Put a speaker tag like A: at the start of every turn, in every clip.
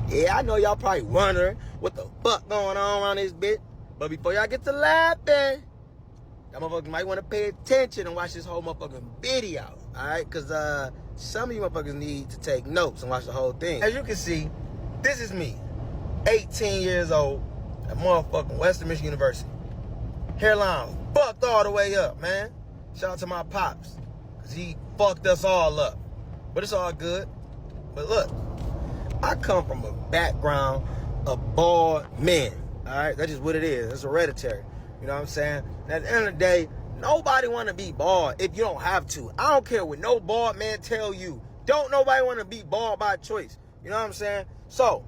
A: Yeah, I know y'all probably wondering what the fuck going on around this bitch. But before y'all get to laughing, y'all motherfuckers might want to pay attention and watch this whole motherfucking video. Alright? Because some of you motherfuckers need to take notes and watch the whole thing. As you can see, this is me. 18 years old at motherfucking Western Michigan University. Hairline fucked all the way up, man. Shout out to my pops. Because he fucked us all up. But it's all good. But look, I come from a background of bald men. Alright? That's just what it is. It's hereditary. You know what I'm saying? And at the end of the day, nobody want to be bald if you don't have to. I don't care what no bald man tell you. Don't nobody want to be bald by choice. You know what I'm saying? So,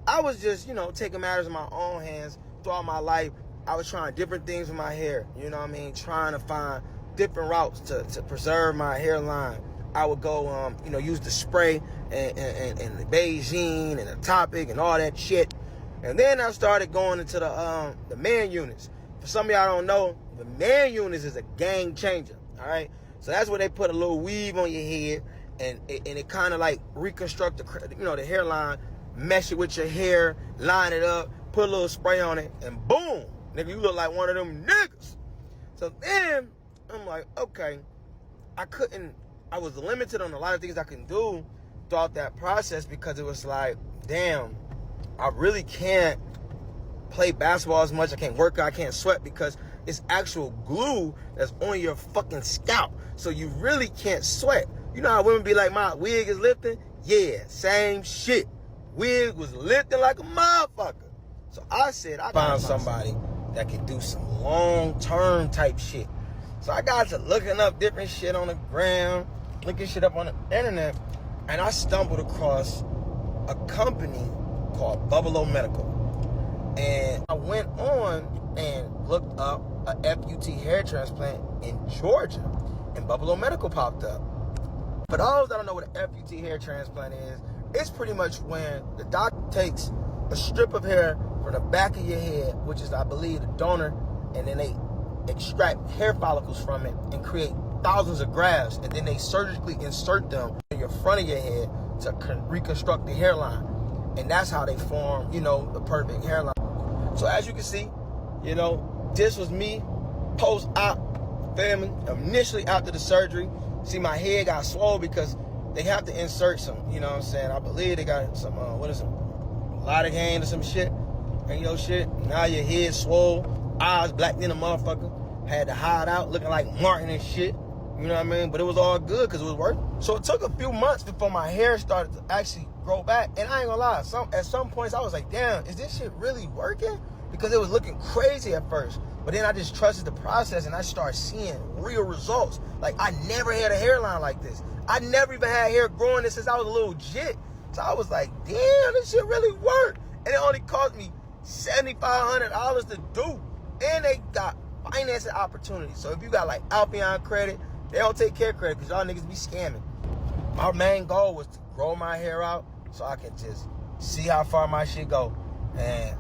A: I was just, taking matters in my own hands throughout my life. I was trying different things with my hair. You know what I mean? Trying to find different routes to preserve my hairline. I would go, use the spray and the Beijing and the Topic and all that shit. And then I started going into the man units. For some of y'all don't know, the man units is a game changer. All right? So that's where they put a little weave on your head and it kind of like reconstruct the hairline, mesh it with your hair, line it up, put a little spray on it, and boom, nigga, you look like one of them niggas. So then I'm like, okay, I was limited on a lot of things I can do throughout that process because it was like, damn, I really can't play basketball as much. I can't work out, I can't sweat because it's actual glue that's on your fucking scalp. So you really can't sweat. You know how women be like, my wig is lifting? Yeah, same shit. Wig was lifting like a motherfucker. So I said, I found somebody that can do some long-term type shit. So I got to looking up different shit on the gram, looking shit up on the internet, and I stumbled across a company called Bubolo Medical. And I went on and looked up a FUT hair transplant in Georgia, and Bubolo Medical popped up. For those that don't know what an FUT hair transplant is, it's pretty much when the doctor takes a strip of hair from the back of your head, which is, I believe, the donor, and then they extract hair follicles from it and create thousands of grafts, and then they surgically insert them in your front of your head to reconstruct the hairline. And that's how they form, the perfect hairline. So as you can see, this was me post-op, family, initially after the surgery. See, my head got swollen because they have to insert some, I believe they got some, lidocaine or some shit in your shit. Now your head swole, eyes black than a motherfucker. Had to hide out looking like Martin and shit. You know what I mean? But it was all good because it was working. So it took a few months before my hair started to actually grow back. And I ain't gonna lie, at some points I was like, damn, is this shit really working? Because it was looking crazy at first. But then I just trusted the process and I started seeing real results. Like, I never had a hairline like this. I never even had hair growing since I was a little jit. So I was like, damn, this shit really worked. And it only cost me $7,500 to do. And they got financing opportunities. So if you got like Alpion credit, they don't take care of credit because y'all niggas be scamming. My main goal was to grow my hair out so I can just see how far my shit go. And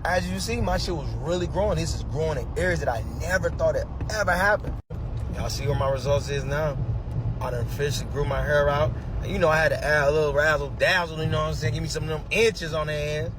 A: as you see, my shit was really growing. This is growing in areas that I never thought it ever happened. Y'all see where my results is now? I done officially grew my hair out. And I had to add a little razzle dazzle, you know what I'm saying? Give me some of them inches on the ass.